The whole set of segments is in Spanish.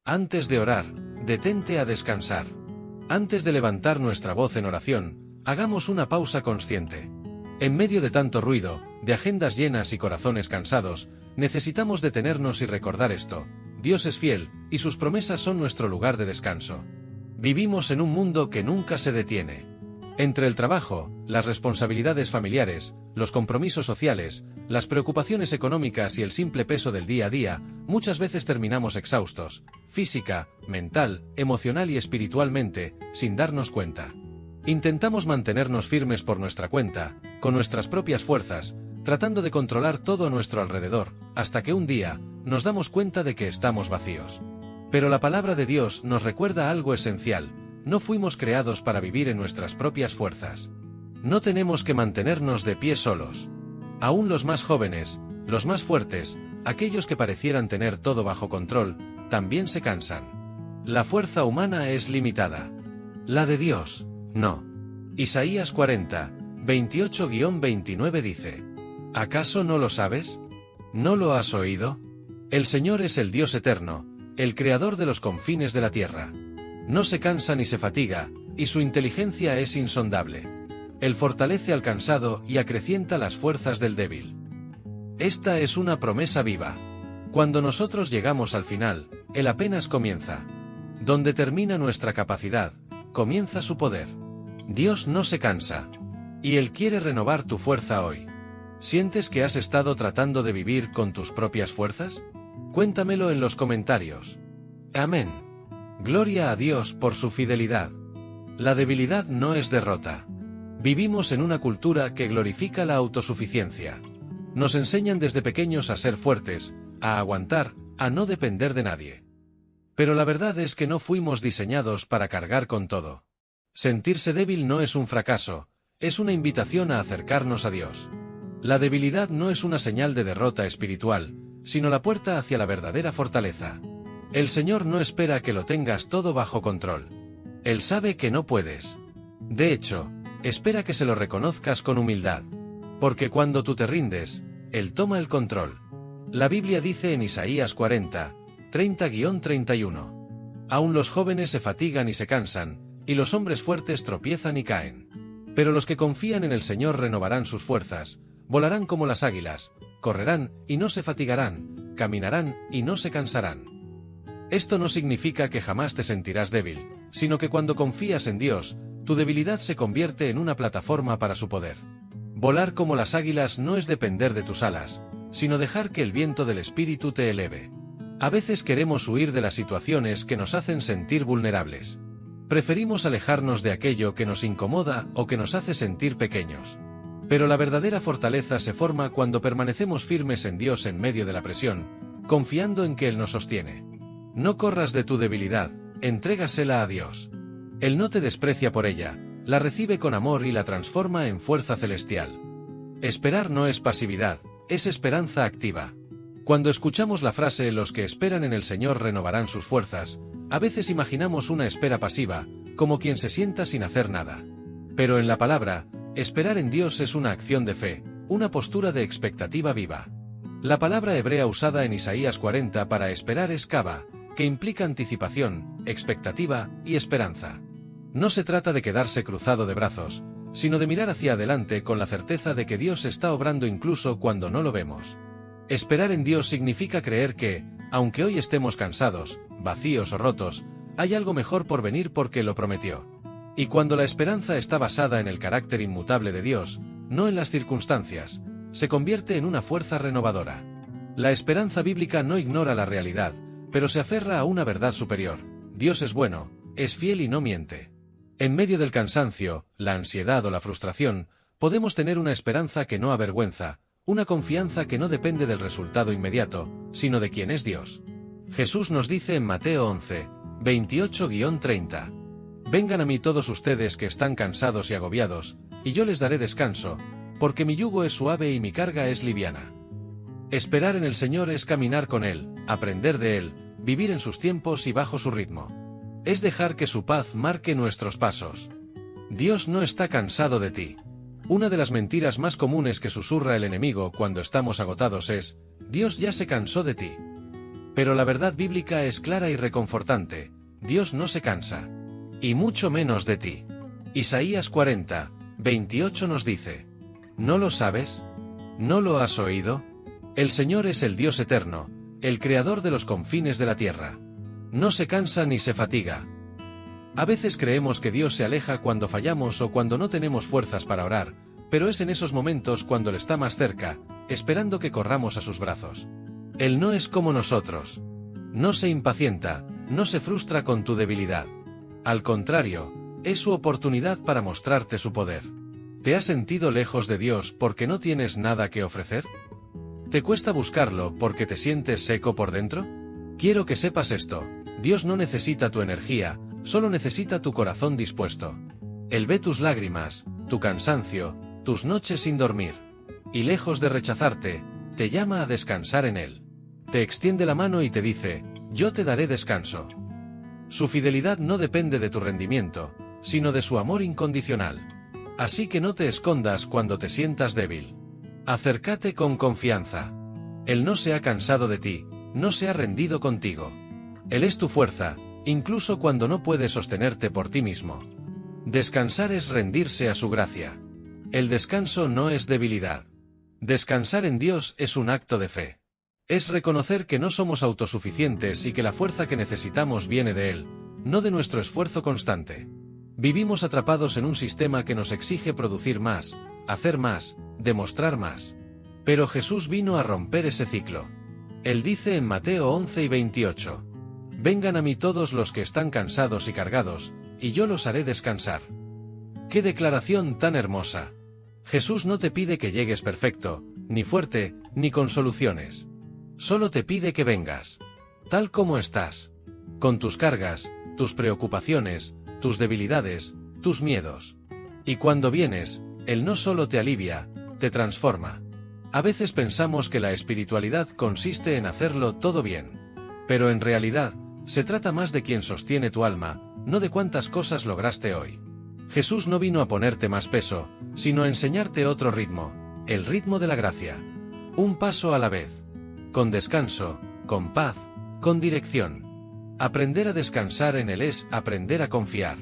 Antes de orar, detente a descansar. Antes de levantar nuestra voz en oración, hagamos una pausa consciente. En medio de tanto ruido, de agendas llenas y corazones cansados, necesitamos detenernos y recordar esto: Dios es fiel, y sus promesas son nuestro lugar de descanso. Vivimos en un mundo que nunca se detiene. Entre el trabajo, las responsabilidades familiares, los compromisos sociales, las preocupaciones económicas y el simple peso del día a día, muchas veces terminamos exhaustos, física, mental, emocional y espiritualmente, sin darnos cuenta. Intentamos mantenernos firmes por nuestra cuenta, con nuestras propias fuerzas, tratando de controlar todo a nuestro alrededor, hasta que un día, nos damos cuenta de que estamos vacíos. Pero la palabra de Dios nos recuerda algo esencial: no fuimos creados para vivir en nuestras propias fuerzas. No tenemos que mantenernos de pie solos. Aún los más jóvenes, los más fuertes, aquellos que parecieran tener todo bajo control, también se cansan. La fuerza humana es limitada. La de Dios, no. Isaías 40, 28-29 dice: ¿Acaso no lo sabes? ¿No lo has oído? El Señor es el Dios eterno, el creador de los confines de la tierra. No se cansa ni se fatiga, y su inteligencia es insondable. Él fortalece al cansado y acrecienta las fuerzas del débil. Esta es una promesa viva. Cuando nosotros llegamos al final, Él apenas comienza. Donde termina nuestra capacidad, comienza su poder. Dios no se cansa. Y Él quiere renovar tu fuerza hoy. ¿Sientes que has estado tratando de vivir con tus propias fuerzas? Cuéntamelo en los comentarios. Amén. Gloria a Dios por su fidelidad. La debilidad no es derrota. Vivimos en una cultura que glorifica la autosuficiencia. Nos enseñan desde pequeños a ser fuertes, a aguantar, a no depender de nadie. Pero la verdad es que no fuimos diseñados para cargar con todo. Sentirse débil no es un fracaso, es una invitación a acercarnos a Dios. La debilidad no es una señal de derrota espiritual, sino la puerta hacia la verdadera fortaleza. El Señor no espera que lo tengas todo bajo control. Él sabe que no puedes. De hecho, espera que se lo reconozcas con humildad. Porque cuando tú te rindes, Él toma el control. La Biblia dice en Isaías 40, 30-31: Aún los jóvenes se fatigan y se cansan, y los hombres fuertes tropiezan y caen. Pero los que confían en el Señor renovarán sus fuerzas, volarán como las águilas, correrán y no se fatigarán, caminarán y no se cansarán. Esto no significa que jamás te sentirás débil, sino que cuando confías en Dios, tu debilidad se convierte en una plataforma para su poder. Volar como las águilas no es depender de tus alas, sino dejar que el viento del Espíritu te eleve. A veces queremos huir de las situaciones que nos hacen sentir vulnerables. Preferimos alejarnos de aquello que nos incomoda o que nos hace sentir pequeños. Pero la verdadera fortaleza se forma cuando permanecemos firmes en Dios en medio de la presión, confiando en que Él nos sostiene. No corras de tu debilidad, entrégasela a Dios. Él no te desprecia por ella, la recibe con amor y la transforma en fuerza celestial. Esperar no es pasividad, es esperanza activa. Cuando escuchamos la frase "los que esperan en el Señor renovarán sus fuerzas", a veces imaginamos una espera pasiva, como quien se sienta sin hacer nada. Pero en la palabra, esperar en Dios es una acción de fe, una postura de expectativa viva. La palabra hebrea usada en Isaías 40 para esperar es kava, que implica anticipación, expectativa y esperanza. No se trata de quedarse cruzado de brazos, sino de mirar hacia adelante con la certeza de que Dios está obrando incluso cuando no lo vemos. Esperar en Dios significa creer que, aunque hoy estemos cansados, vacíos o rotos, hay algo mejor por venir porque lo prometió. Y cuando la esperanza está basada en el carácter inmutable de Dios, no en las circunstancias, se convierte en una fuerza renovadora. La esperanza bíblica no ignora la realidad, pero se aferra a una verdad superior: Dios es bueno, es fiel y no miente. En medio del cansancio, la ansiedad o la frustración, podemos tener una esperanza que no avergüenza, una confianza que no depende del resultado inmediato, sino de quién es Dios. Jesús nos dice en Mateo 11, 28-30: Vengan a mí todos ustedes que están cansados y agobiados, y yo les daré descanso, porque mi yugo es suave y mi carga es liviana. Esperar en el Señor es caminar con Él, aprender de Él, vivir en sus tiempos y bajo su ritmo. Es dejar que su paz marque nuestros pasos. Dios no está cansado de ti. Una de las mentiras más comunes que susurra el enemigo cuando estamos agotados es: Dios ya se cansó de ti. Pero la verdad bíblica es clara y reconfortante: Dios no se cansa. Y mucho menos de ti. Isaías 40, 28 nos dice: ¿no lo sabes? ¿No lo has oído? El Señor es el Dios eterno, el creador de los confines de la tierra. No se cansa ni se fatiga. A veces creemos que Dios se aleja cuando fallamos o cuando no tenemos fuerzas para orar, pero es en esos momentos cuando Él está más cerca, esperando que corramos a sus brazos. Él no es como nosotros. No se impacienta, no se frustra con tu debilidad. Al contrario, es su oportunidad para mostrarte su poder. ¿Te has sentido lejos de Dios porque no tienes nada que ofrecer? ¿Te cuesta buscarlo porque te sientes seco por dentro? Quiero que sepas esto: Dios no necesita tu energía, solo necesita tu corazón dispuesto. Él ve tus lágrimas, tu cansancio, tus noches sin dormir. Y lejos de rechazarte, te llama a descansar en Él. Te extiende la mano y te dice: yo te daré descanso. Su fidelidad no depende de tu rendimiento, sino de su amor incondicional. Así que no te escondas cuando te sientas débil. Acércate con confianza. Él no se ha cansado de ti, no se ha rendido contigo. Él es tu fuerza, incluso cuando no puedes sostenerte por ti mismo. Descansar es rendirse a su gracia. El descanso no es debilidad. Descansar en Dios es un acto de fe. Es reconocer que no somos autosuficientes y que la fuerza que necesitamos viene de Él, no de nuestro esfuerzo constante. Vivimos atrapados en un sistema que nos exige producir más, hacer más, demostrar más. Pero Jesús vino a romper ese ciclo. Él dice en Mateo 11 y 28: vengan a mí todos los que están cansados y cargados, y yo los haré descansar. ¡Qué declaración tan hermosa! Jesús no te pide que llegues perfecto, ni fuerte, ni con soluciones. Solo te pide que vengas, tal como estás, con tus cargas, tus preocupaciones, tus debilidades, tus miedos. Y cuando vienes, Él no solo te alivia, te transforma. A veces pensamos que la espiritualidad consiste en hacerlo todo bien. Pero en realidad, se trata más de quien sostiene tu alma, no de cuántas cosas lograste hoy. Jesús no vino a ponerte más peso, sino a enseñarte otro ritmo, el ritmo de la gracia. Un paso a la vez. Con descanso, con paz, con dirección. Aprender a descansar en Él es aprender a confiar.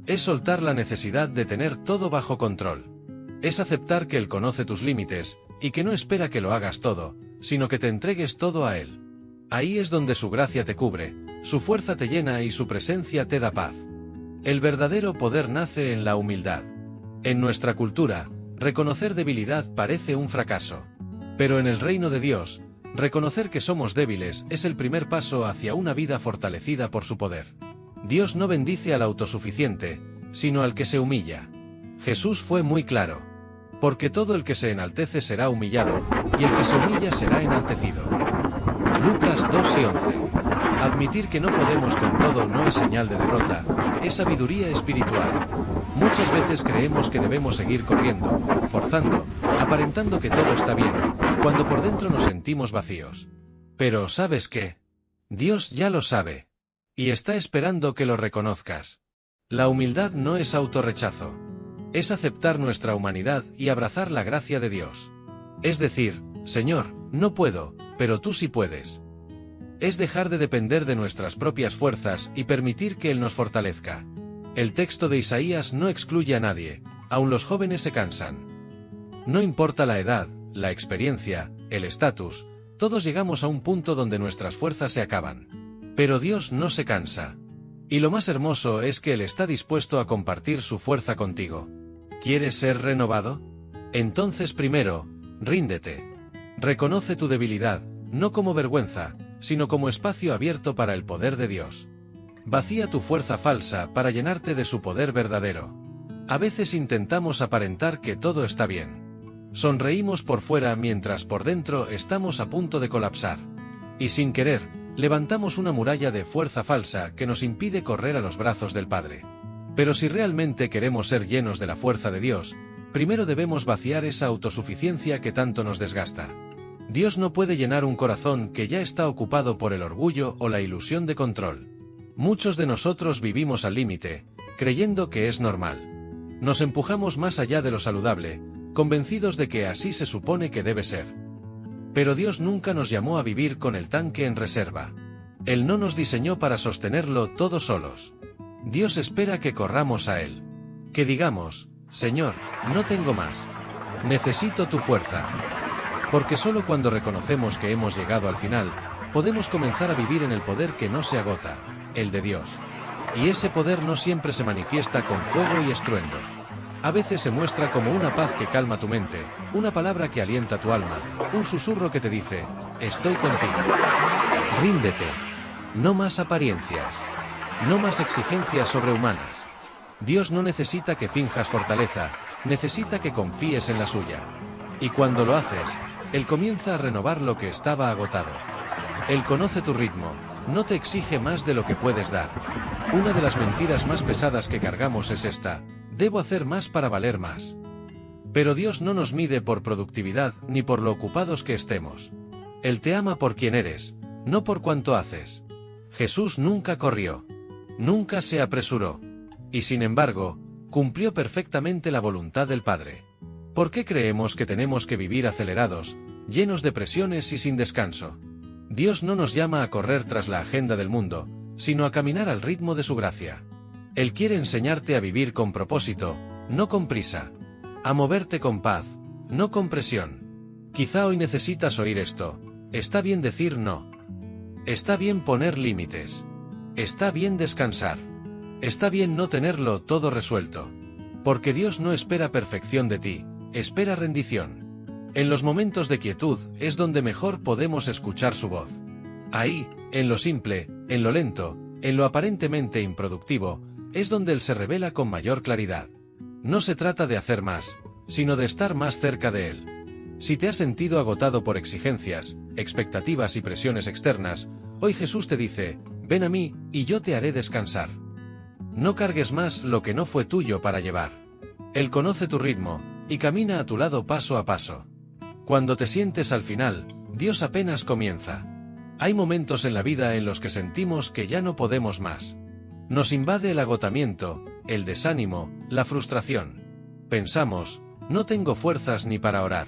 Es soltar la necesidad de tener todo bajo control. Es aceptar que Él conoce tus límites, y que no espera que lo hagas todo, sino que te entregues todo a Él. Ahí es donde su gracia te cubre, su fuerza te llena y su presencia te da paz. El verdadero poder nace en la humildad. En nuestra cultura, reconocer debilidad parece un fracaso. Pero en el reino de Dios, reconocer que somos débiles es el primer paso hacia una vida fortalecida por su poder. Dios no bendice al autosuficiente, sino al que se humilla. Jesús fue muy claro: porque todo el que se enaltece será humillado, y el que se humilla será enaltecido. Lucas 2 y 11. Admitir que no podemos con todo no es señal de derrota, es sabiduría espiritual. Muchas veces creemos que debemos seguir corriendo, forzando, aparentando que todo está bien, cuando por dentro nos sentimos vacíos. Pero ¿sabes qué? Dios ya lo sabe. Y está esperando que lo reconozcas. La humildad no es autorrechazo. Es aceptar nuestra humanidad y abrazar la gracia de Dios. Es decir: Señor, no puedo, pero tú sí puedes. Es dejar de depender de nuestras propias fuerzas y permitir que Él nos fortalezca. El texto de Isaías no excluye a nadie, aun los jóvenes se cansan. No importa la edad, la experiencia, el estatus, todos llegamos a un punto donde nuestras fuerzas se acaban. Pero Dios no se cansa. Y lo más hermoso es que Él está dispuesto a compartir su fuerza contigo. ¿Quieres ser renovado? Entonces primero, ríndete. Reconoce tu debilidad, no como vergüenza, sino como espacio abierto para el poder de Dios. Vacía tu fuerza falsa para llenarte de su poder verdadero. A veces intentamos aparentar que todo está bien. Sonreímos por fuera mientras por dentro estamos a punto de colapsar. Y sin querer, levantamos una muralla de fuerza falsa que nos impide correr a los brazos del Padre. Pero si realmente queremos ser llenos de la fuerza de Dios, primero debemos vaciar esa autosuficiencia que tanto nos desgasta. Dios no puede llenar un corazón que ya está ocupado por el orgullo o la ilusión de control. Muchos de nosotros vivimos al límite, creyendo que es normal. Nos empujamos más allá de lo saludable, convencidos de que así se supone que debe ser. Pero Dios nunca nos llamó a vivir con el tanque en reserva. Él no nos diseñó para sostenerlo todos solos. Dios espera que corramos a Él. Que digamos, Señor, no tengo más. Necesito tu fuerza. Porque solo cuando reconocemos que hemos llegado al final, podemos comenzar a vivir en el poder que no se agota, el de Dios. Y ese poder no siempre se manifiesta con fuego y estruendo. A veces se muestra como una paz que calma tu mente, una palabra que alienta tu alma, un susurro que te dice, estoy contigo. Ríndete. No más apariencias. No más exigencias sobrehumanas. Dios no necesita que finjas fortaleza, necesita que confíes en la suya. Y cuando lo haces, Él comienza a renovar lo que estaba agotado. Él conoce tu ritmo, no te exige más de lo que puedes dar. Una de las mentiras más pesadas que cargamos es esta: debo hacer más para valer más. Pero Dios no nos mide por productividad ni por lo ocupados que estemos. Él te ama por quien eres, no por cuánto haces. Jesús nunca corrió, nunca se apresuró, y sin embargo, cumplió perfectamente la voluntad del Padre. ¿Por qué creemos que tenemos que vivir acelerados, llenos de presiones y sin descanso? Dios no nos llama a correr tras la agenda del mundo, sino a caminar al ritmo de su gracia. Él quiere enseñarte a vivir con propósito, no con prisa. A moverte con paz, no con presión. Quizá hoy necesitas oír esto: está bien decir no. Está bien poner límites. Está bien descansar. Está bien no tenerlo todo resuelto. Porque Dios no espera perfección de ti, espera rendición. En los momentos de quietud es donde mejor podemos escuchar su voz. Ahí, en lo simple, en lo lento, en lo aparentemente improductivo, es donde Él se revela con mayor claridad. No se trata de hacer más, sino de estar más cerca de Él. Si te has sentido agotado por exigencias, expectativas y presiones externas, hoy Jesús te dice: ven a mí, y yo te haré descansar. No cargues más lo que no fue tuyo para llevar. Él conoce tu ritmo, y camina a tu lado paso a paso. Cuando te sientes al final, Dios apenas comienza. Hay momentos en la vida en los que sentimos que ya no podemos más. Nos invade el agotamiento, el desánimo, la frustración. Pensamos: no tengo fuerzas ni para orar.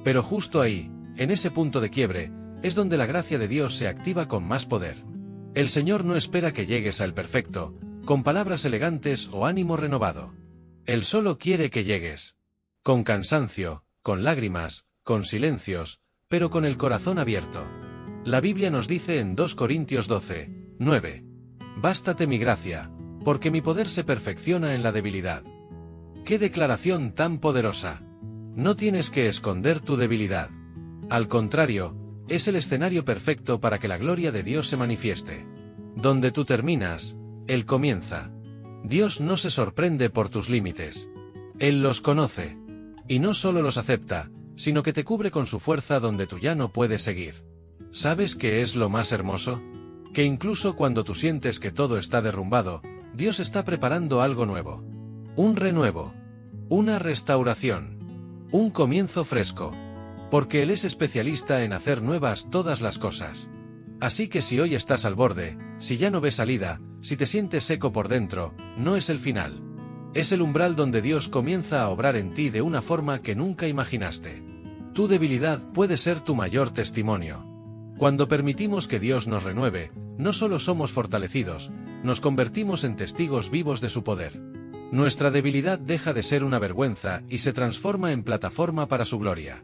Pero justo ahí, en ese punto de quiebre, es donde la gracia de Dios se activa con más poder. El Señor no espera que llegues al perfecto, con palabras elegantes o ánimo renovado. Él solo quiere que llegues. Con cansancio, con lágrimas, con silencios, pero con el corazón abierto. La Biblia nos dice en 2 Corintios 12, 9: bástate mi gracia, porque mi poder se perfecciona en la debilidad. ¡Qué declaración tan poderosa! No tienes que esconder tu debilidad. Al contrario, es el escenario perfecto para que la gloria de Dios se manifieste. Donde tú terminas, Él comienza. Dios no se sorprende por tus límites. Él los conoce. Y no solo los acepta, sino que te cubre con su fuerza donde tú ya no puedes seguir. ¿Sabes qué es lo más hermoso? Que incluso cuando tú sientes que todo está derrumbado, Dios está preparando algo nuevo. Un renuevo. Una restauración. Un comienzo fresco. Porque Él es especialista en hacer nuevas todas las cosas. Así que si hoy estás al borde, si ya no ves salida, si te sientes seco por dentro, no es el final. Es el umbral donde Dios comienza a obrar en ti de una forma que nunca imaginaste. Tu debilidad puede ser tu mayor testimonio. Cuando permitimos que Dios nos renueve, no solo somos fortalecidos, nos convertimos en testigos vivos de su poder. Nuestra debilidad deja de ser una vergüenza y se transforma en plataforma para su gloria.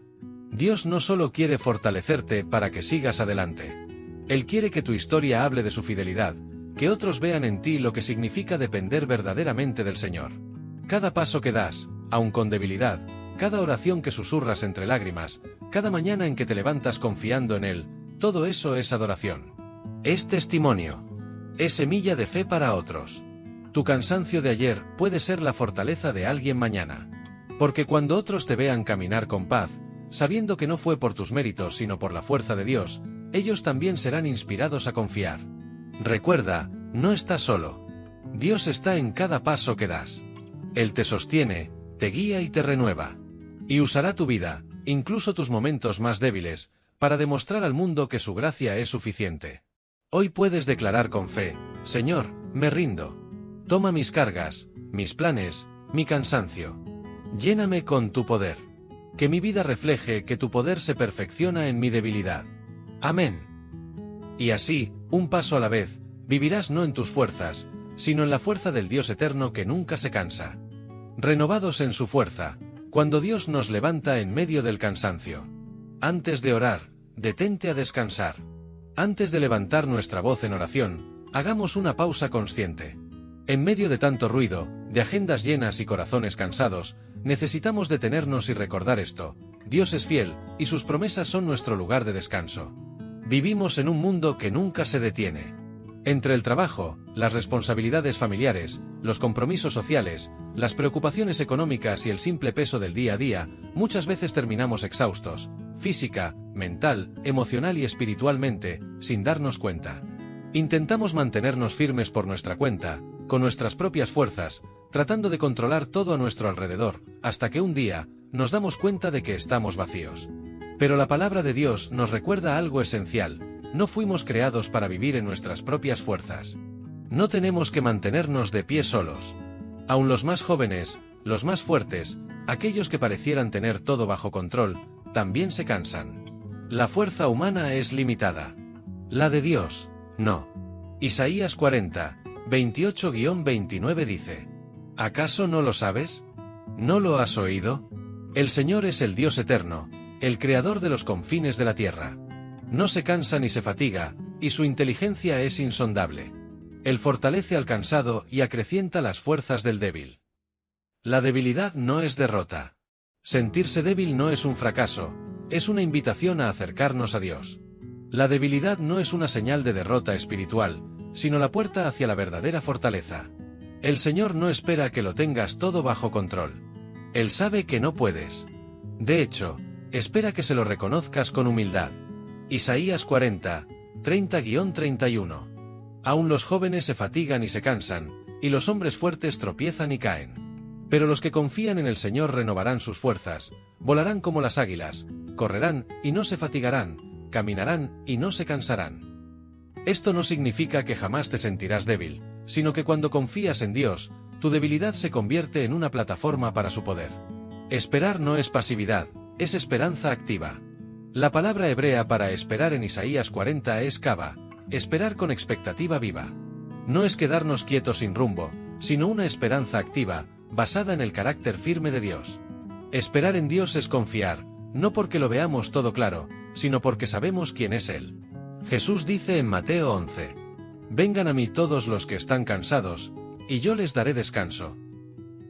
Dios no solo quiere fortalecerte para que sigas adelante. Él quiere que tu historia hable de su fidelidad, que otros vean en ti lo que significa depender verdaderamente del Señor. Cada paso que das, aun con debilidad, cada oración que susurras entre lágrimas, cada mañana en que te levantas confiando en Él, todo eso es adoración. Es testimonio. Es semilla de fe para otros. Tu cansancio de ayer puede ser la fortaleza de alguien mañana. Porque cuando otros te vean caminar con paz, sabiendo que no fue por tus méritos sino por la fuerza de Dios, ellos también serán inspirados a confiar. Recuerda, no estás solo. Dios está en cada paso que das. Él te sostiene, te guía y te renueva. Y usará tu vida, incluso tus momentos más débiles, para demostrar al mundo que su gracia es suficiente. Hoy puedes declarar con fe: Señor, me rindo. Toma mis cargas, mis planes, mi cansancio. Lléname con tu poder. Que mi vida refleje que tu poder se perfecciona en mi debilidad. Amén. Y así, un paso a la vez, vivirás no en tus fuerzas, sino en la fuerza del Dios eterno que nunca se cansa. Renovados en su fuerza, cuando Dios nos levanta en medio del cansancio. Antes de orar, detente a descansar. Antes de levantar nuestra voz en oración, hagamos una pausa consciente. En medio de tanto ruido, de agendas llenas y corazones cansados, necesitamos detenernos y recordar esto: Dios es fiel, y sus promesas son nuestro lugar de descanso. Vivimos en un mundo que nunca se detiene. Entre el trabajo, las responsabilidades familiares, los compromisos sociales, las preocupaciones económicas y el simple peso del día a día, muchas veces terminamos exhaustos, física, mental, emocional y espiritualmente, sin darnos cuenta. Intentamos mantenernos firmes por nuestra cuenta, con nuestras propias fuerzas, tratando de controlar todo a nuestro alrededor, hasta que un día, nos damos cuenta de que estamos vacíos. Pero la palabra de Dios nos recuerda algo esencial: no fuimos creados para vivir en nuestras propias fuerzas. No tenemos que mantenernos de pie solos. Aun los más jóvenes, los más fuertes, aquellos que parecieran tener todo bajo control, también se cansan. La fuerza humana es limitada. La de Dios, no. Isaías 40, 28-29 dice: ¿Acaso no lo sabes? ¿No lo has oído? El Señor es el Dios eterno, el creador de los confines de la tierra. No se cansa ni se fatiga, y su inteligencia es insondable. Él fortalece al cansado y acrecienta las fuerzas del débil. La debilidad no es derrota. Sentirse débil no es un fracaso, es una invitación a acercarnos a Dios. La debilidad no es una señal de derrota espiritual, sino la puerta hacia la verdadera fortaleza. El Señor no espera que lo tengas todo bajo control. Él sabe que no puedes. De hecho, espera que se lo reconozcas con humildad. Isaías 40, 30-31. Aún los jóvenes se fatigan y se cansan, y los hombres fuertes tropiezan y caen. Pero los que confían en el Señor renovarán sus fuerzas, volarán como las águilas, correrán y no se fatigarán, caminarán y no se cansarán. Esto no significa que jamás te sentirás débil, sino que cuando confías en Dios, tu debilidad se convierte en una plataforma para su poder. Esperar no es pasividad, es esperanza activa. La palabra hebrea para esperar en Isaías 40 es kava, esperar con expectativa viva. No es quedarnos quietos sin rumbo, sino una esperanza activa, basada en el carácter firme de Dios. Esperar en Dios es confiar, no porque lo veamos todo claro, sino porque sabemos quién es Él. Jesús dice en Mateo 11: Vengan a mí todos los que están cansados, y yo les daré descanso.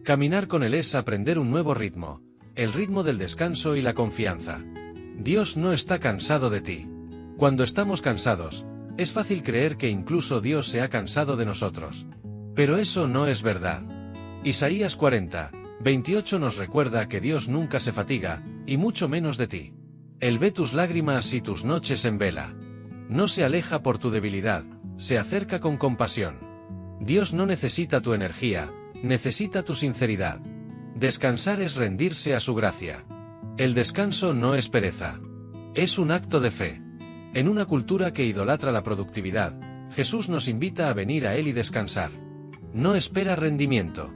Caminar con Él es aprender un nuevo ritmo, el ritmo del descanso y la confianza. Dios no está cansado de ti. Cuando estamos cansados, es fácil creer que incluso Dios se ha cansado de nosotros. Pero eso no es verdad. Isaías 40, 28 nos recuerda que Dios nunca se fatiga, y mucho menos de ti. Él ve tus lágrimas y tus noches en vela. No se aleja por tu debilidad, se acerca con compasión. Dios no necesita tu energía, necesita tu sinceridad. Descansar es rendirse a su gracia. El descanso no es pereza. Es un acto de fe. En una cultura que idolatra la productividad, Jesús nos invita a venir a Él y descansar. No espera rendimiento.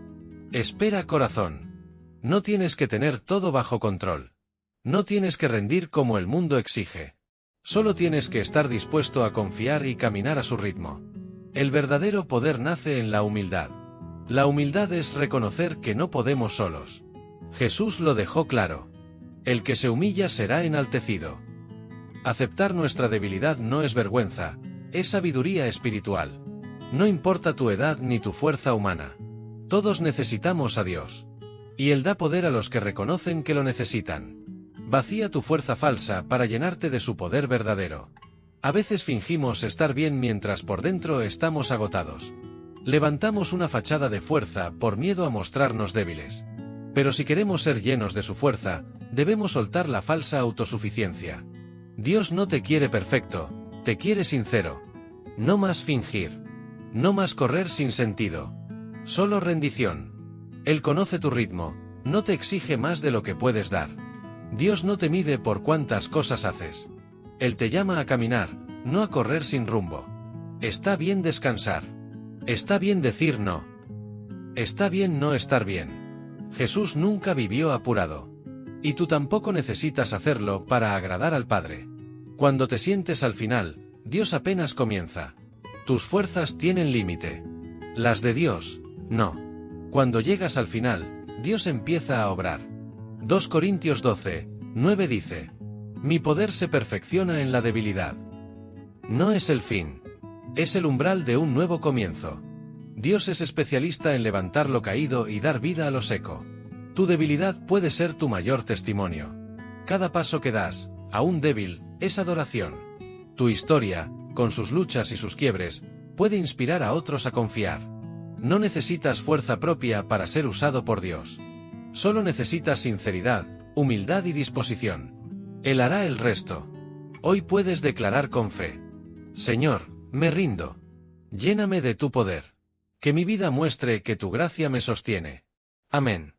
Espera corazón. No tienes que tener todo bajo control. No tienes que rendir como el mundo exige. Solo tienes que estar dispuesto a confiar y caminar a su ritmo. El verdadero poder nace en la humildad. La humildad es reconocer que no podemos solos. Jesús lo dejó claro. El que se humilla será enaltecido. Aceptar nuestra debilidad no es vergüenza, es sabiduría espiritual. No importa tu edad ni tu fuerza humana. Todos necesitamos a Dios. Y Él da poder a los que reconocen que lo necesitan. Vacía tu fuerza falsa para llenarte de su poder verdadero. A veces fingimos estar bien mientras por dentro estamos agotados. Levantamos una fachada de fuerza por miedo a mostrarnos débiles. Pero si queremos ser llenos de su fuerza, debemos soltar la falsa autosuficiencia. Dios no te quiere perfecto, te quiere sincero. No más fingir. No más correr sin sentido. Solo rendición. Él conoce tu ritmo, no te exige más de lo que puedes dar. Dios no te mide por cuántas cosas haces. Él te llama a caminar, no a correr sin rumbo. Está bien descansar. Está bien decir no. Está bien no estar bien. Jesús nunca vivió apurado. Y tú tampoco necesitas hacerlo para agradar al Padre. Cuando te sientes al final, Dios apenas comienza. Tus fuerzas tienen límite. Las de Dios, no. Cuando llegas al final, Dios empieza a obrar. 2 Corintios 12, 9 dice: Mi poder se perfecciona en la debilidad. No es el fin. Es el umbral de un nuevo comienzo. Dios es especialista en levantar lo caído y dar vida a lo seco. Tu debilidad puede ser tu mayor testimonio. Cada paso que das, aún débil, es adoración. Tu historia, con sus luchas y sus quiebres, puede inspirar a otros a confiar. No necesitas fuerza propia para ser usado por Dios. Solo necesitas sinceridad, humildad y disposición. Él hará el resto. Hoy puedes declarar con fe: Señor, me rindo. Lléname de tu poder. Que mi vida muestre que tu gracia me sostiene. Amén.